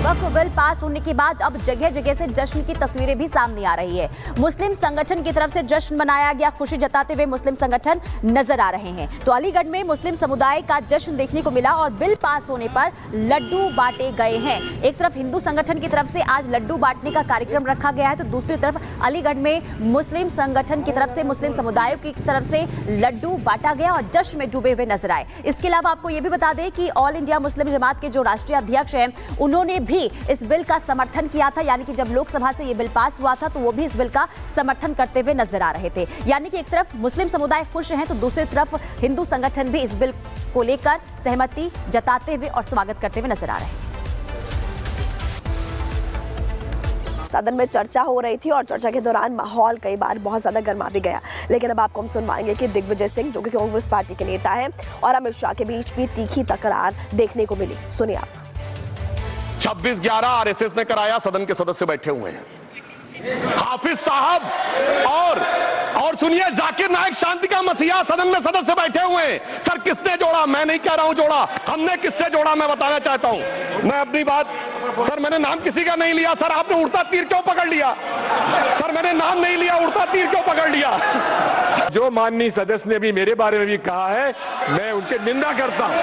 वक्फ bill pass होने के बाद अब जगह जगह से जश्न की तस्वीरें भी सामने आ रही है। मुस्लिम संगठन की तरफ से जश्न मनाया गया, खुशी जताते हुए मुस्लिम संगठन नजर आ रहे हैं। तो अलीगढ़ में मुस्लिम समुदाय का जश्न देखने को मिला और बिल पास होने पर लड्डू बांटे गए हैं। एक तरफ हिंदू संगठन की तरफ से आज लड्डू बांटने का कार्यक्रम रखा गया है, तो दूसरी तरफ अलीगढ़ में मुस्लिम संगठन की तरफ से, मुस्लिम समुदायों की तरफ से लड्डू बांटा गया और जश्न में डूबे हुए नजर आए। इसके अलावा आपको यह भी बता दें कि ऑल इंडिया मुस्लिम जमात के जो राष्ट्रीय अध्यक्ष हैं, उन्होंने भी इस बिल का समर्थन किया था। यानी कि जब लोकसभा से ये बिल पास हुआ था तो वो भी इस बिल का समर्थन करते हुए नजर आ रहे थे। यानी कि एक तरफ मुस्लिम समुदाय खुश हैं तो दूसरी तरफ हिंदू संगठन भी इस बिल को लेकर सहमति जताते हुए और स्वागत करते हुए नजर आ रहे हैं। सदन में चर्चा हो रही थी और चर्चा के दौरान माहौल कई बार बहुत ज्यादा गर्मा भी गया, लेकिन अब आपको हम सुनवाएंगे कि दिग्विजय सिंह जो कि कांग्रेस पार्टी के नेता हैं और अमित शाह के बीच भी तीखी तकरार देखने को मिली। सुनिए आप। 26/11 आरएसएस ने कराया, सदन के सदस्य बैठे हुए हैं, हाफिज साहब और सुनिए जाकिर नायक शांति का मसीहा सदन में सदस्य बैठे हुए हैं। सर किसने जोड़ा? मैं नहीं कह रहा हूं जोड़ा, हमने किससे जोड़ा मैं बताना चाहता हूं। मैं अपनी बात, सर मैंने नाम किसी का नहीं लिया। सर आपने उड़ता तीर क्यों पकड़ लिया? सर मैंने नाम नहीं लिया, उड़ता तीर क्यों पकड़ लिया? जो माननीय सदस्य ने भी मेरे बारे में भी कहा है, मैं उनकी निंदा करता हूं।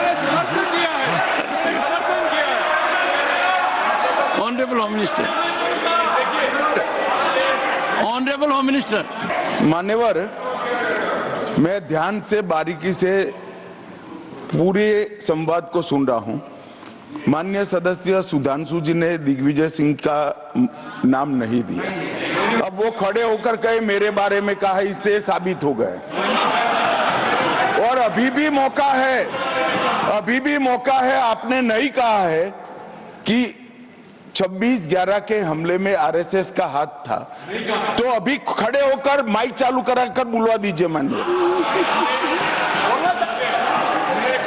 Honourable home minister, honourable home minister. मान्यवर, मैं ध्यान से बारीकी से पूरे संवाद को सुन रहा हूं। माननीय सदस्य सुधांशु जी ने दिग्विजय सिंह का नाम नहीं दिया। अब वो खड़े होकर कहे मेरे बारे में कहा, इससे साबित हो गए। और अभी भी मौका है, आपने नहीं कहा है कि 26/11 के हमले में आरएसएस का हाथ था, तो अभी खड़े होकर माइक चालू कराकर बुलवा दीजिए। माननीय,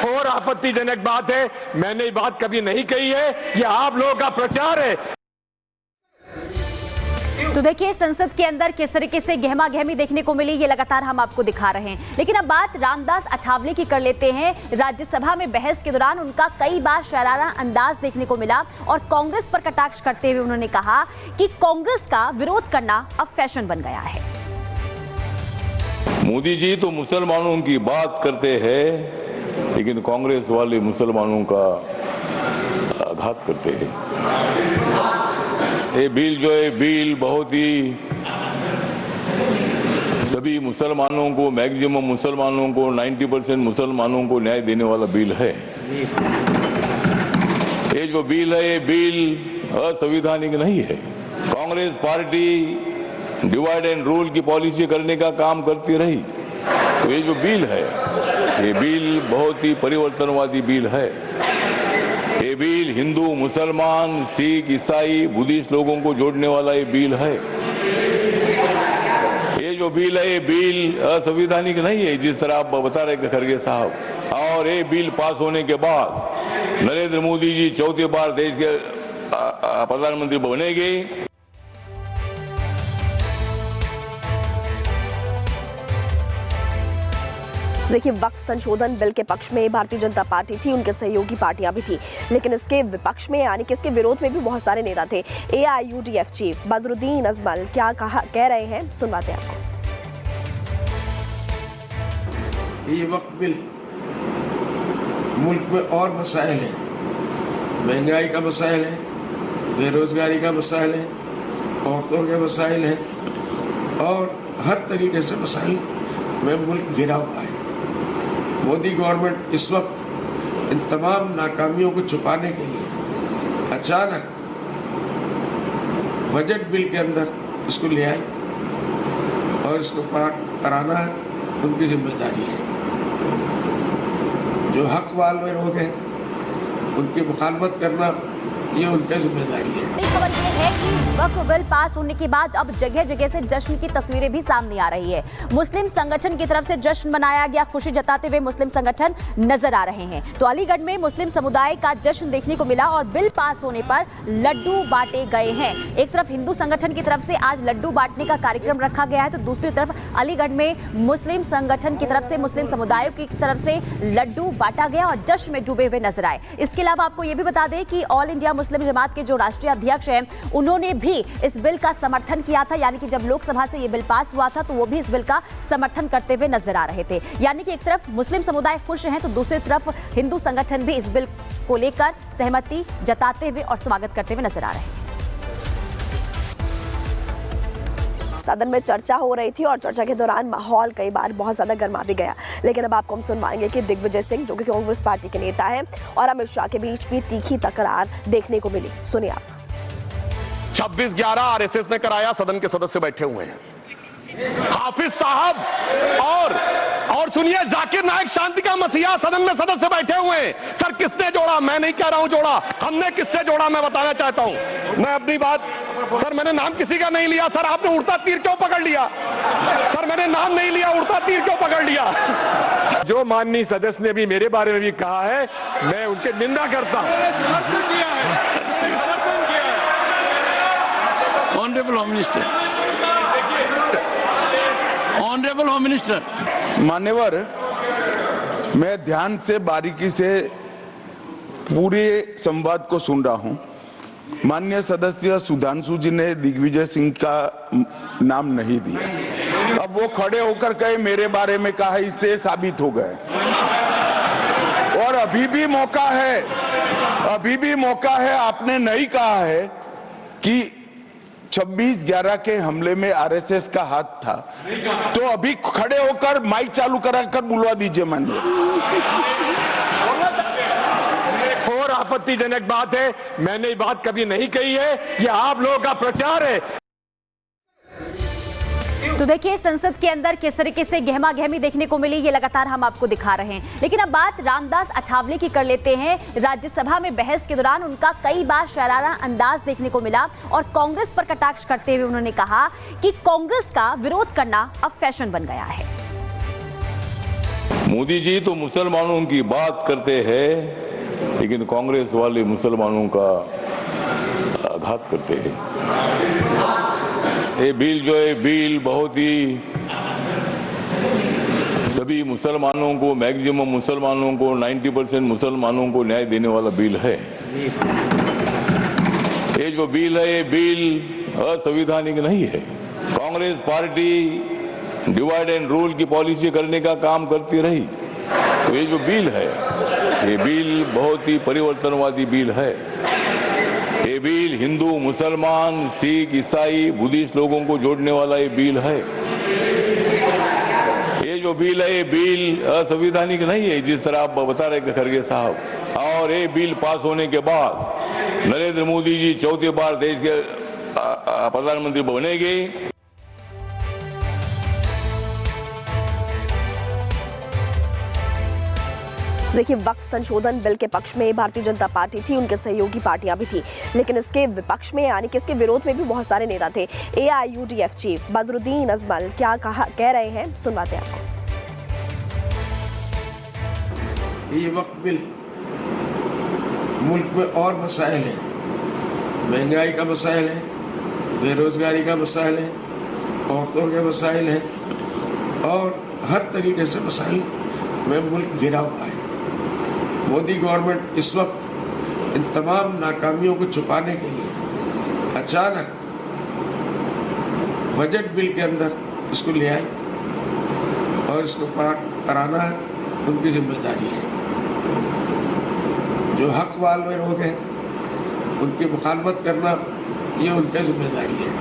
और आपत्तिजनक बात है, मैंने ये बात कभी नहीं कही है, ये आप लोगों का प्रचार है। तो देखिए संसद के अंदर किस तरीके से गहमा गहमी देखने को मिली, ये लगातार हम आपको दिखा रहे हैं। लेकिन अब बात रामदास अठावले की कर लेते हैं। राज्यसभा में बहस के दौरान उनका कई बार शरारा अंदाज देखने को मिला और कांग्रेस पर कटाक्ष करते हुए उन्होंने कहा कि कांग्रेस का विरोध करना अब फैशन बन गया है। मोदी जी तो मुसलमानों की बात करते हैं, लेकिन कांग्रेस वाले मुसलमानों का आघात करते हैं। ये बिल जो है, बिल बहुत ही सभी मुसलमानों को, मैक्सिमम मुसलमानों को, 90% मुसलमानों को न्याय देने वाला बिल है। ये जो बिल है, ये बिल असंवैधानिक नहीं है। Congress party divide and rule की पॉलिसी करने का काम करती रही, तो ये जो बिल है, ये बिल बहुत ही परिवर्तनवादी बिल है। ये बिल हिंदू, मुसलमान, सिख, ईसाई, बुद्धिस्ट लोगों को जोड़ने वाला ये बिल है। ये जो बिल है, ये बिल असंवैधानिक नहीं है, जिस तरह आप बता रहे खड़गे साहब। और ये बिल पास होने के बाद नरेंद्र मोदी जी चौथी बार देश के प्रधानमंत्री बनेंगे। देखिए, वक्फ संशोधन बिल के पक्ष में भारतीय जनता पार्टी थी, उनके सहयोगी पार्टियां भी थी, लेकिन इसके विपक्ष में यानी कि इसके विरोध में भी बहुत सारे नेता थे। AIUDF चीफ बदरुद्दीन अजमल क्या कह रहे हैं, सुनवाते हैं आपको। ये वक्फ बिल मुल्क में और मसाइल है, महंगाई का मसाइल है, बेरोजगारी का मसाइल है, औरतों के मसाइल है और हर तरीके से मसाइल में मुल्क घिरा हुआ है। मोदी गवर्नमेंट इस वक्त इन तमाम नाकामियों को छुपाने के लिए अचानक बजट बिल के अंदर इसको ले आई और इसको कराना उनकी जिम्मेदारी है। जो हक वाले लोग हैं उनकी मुखालफत करना ये उनकी जिम्मेदारी है। खबर ये है कि वक्फ बिल पास होने के बाद अब जगह जगह से जश्न की तस्वीरें भी सामने आ रही है। मुस्लिम संगठन की तरफ से जश्न मनाया गया, खुशी जताते हुए मुस्लिम संगठन नजर आ रहे हैं। तो अलीगढ़ में मुस्लिम समुदाय का जश्न देखने को मिला और बिल पास होने पर लड्डू बांटे गए हैं। एक तरफ हिंदू संगठन की तरफ से आज लड्डू बांटने का कार्यक्रम रखा गया है, तो दूसरी तरफ अलीगढ़ में मुस्लिम संगठन की तरफ से, मुस्लिम समुदायों की तरफ से लड्डू बांटा गया और जश्न में डूबे हुए नजर आए। इसके अलावा आपको यह भी बता दें कि ऑल इंडिया मुस्लिम जमात के जो राष्ट्रीय अध्यक्ष हैं उन्होंने भी इस बिल का समर्थन किया था, यानी कि जब लोकसभा से ये बिल पास हुआ था तो वो भी इस बिल का समर्थन करते हुए नजर आ रहे थे। यानी कि एक तरफ मुस्लिम समुदाय खुश हैं तो दूसरी तरफ हिंदू संगठन भी इस बिल को लेकर सहमति जताते हुए और स्वागत करते हुए नजर आ रहे हैं। सदन में चर्चा हो रही थी और चर्चा के दौरान माहौल कई बार बहुत ज्यादा गर्मा भी गया, लेकिन अब आपको हम सुनवाएंगे कि दिग्विजय सिंह जो कि कांग्रेस पार्टी के नेता हैं और अमित शाह के बीच भी तीखी तकरार देखने को मिली। सुनिए आप। 26/11 आरएसएस ने कराया, सदन के सदस्य बैठे हुए हैं। हाफिज साहब और सुनिए जाकिर नाइक शांति का मसीहा सदन में सदस्य बैठे हुए हैं। सर किसने जोड़ा? मैं नहीं कह रहा हूं जोड़ा, हमने किससे जोड़ा मैं बताना चाहता हूं। मैं अपनी बात सर मैंने नाम किसी का नहीं लिया। सर आपने उड़ता तीर क्यों पकड़ लिया? सर मैंने नाम नहीं लिया, उड़ता तीर क्यों पकड़ लिया? जो माननीय सदस्य ने भी मेरे बारे में भी कहा है, मैं उनके निंदा करता हूं। Honourable home minister, honourable home minister. मान्यवर, मैं ध्यान से बारीकी से पूरे संवाद को सुन रहा हूं। माननीय सदस्य सुधांशु जी ने दिग्विजय सिंह का नाम नहीं दिया। अब वो खड़े होकर कहे मेरे बारे में कहा, इससे साबित हो गए। और अभी भी मौका है, आपने नहीं कहा है कि 26/11 के हमले में आरएसएस का हाथ था, तो अभी खड़े होकर माइक चालू कराकर बुलवा दीजिए माननीय। और आपत्तिजनक बात है, मैंने ये बात कभी नहीं कही है, ये आप लोगों का प्रचार है। तो देखिए संसद के अंदर किस तरीके से गहमा गहमी देखने को मिली, ये लगातार हम आपको दिखा रहे हैं। लेकिन अब बात रामदास अठावले की कर लेते हैं। राज्यसभा में बहस के दौरान उनका कई बार शरारा अंदाज देखने को मिला और कांग्रेस पर कटाक्ष करते हुए उन्होंने कहा कि कांग्रेस का विरोध करना अब फैशन बन गया है। मोदी जी तो मुसलमानों की बात करते हैं, लेकिन कांग्रेस वाले मुसलमानों का आघात करते हैं। ये बिल जो है बिल बहुत ही सभी मुसलमानों को, मैक्सिमम मुसलमानों को, 90% मुसलमानों को न्याय देने वाला बिल है। ये जो बिल है ये बिल असंवैधानिक नहीं है। Congress party divide and rule की पॉलिसी करने का काम करती रही, तो ये जो बिल है ये बिल बहुत ही परिवर्तनवादी बिल है। ये बिल हिंदू, मुसलमान, सिख, ईसाई, बुद्धिस्ट लोगों को जोड़ने वाला ये बिल है। ये जो बिल है ये बिल असंवैधानिक नहीं है, जिस तरह आप बता रहे खड़गे साहब। और ये बिल पास होने के बाद नरेंद्र मोदी जी चौथी बार देश के प्रधानमंत्री बनेंगे। देखिए, वक्फ संशोधन बिल के पक्ष में भारतीय जनता पार्टी थी, उनके सहयोगी पार्टियां भी थी, लेकिन इसके विपक्ष में यानी कि इसके विरोध में भी बहुत सारे नेता थे। AIUDF चीफ बदरुद्दीन अजमल क्या कह रहे हैं, सुनवाते हैं आपको। ये वक्फ बिल मुल्क में और मसाइल है, महंगाई का मसाइल है, बेरोजगारी का मसाइल है, औरतों के मसाइल है और हर तरीके से मसाइल में मुल्क घिरा हुआ है। मोदी गवर्नमेंट इस वक्त इन तमाम नाकामियों को छुपाने के लिए अचानक बजट बिल के अंदर इसको ले आई और इसको कराना उनकी जिम्मेदारी है। जो हक वाले लोग हैं उनकी मुखालफत करना ये उनकी जिम्मेदारी है।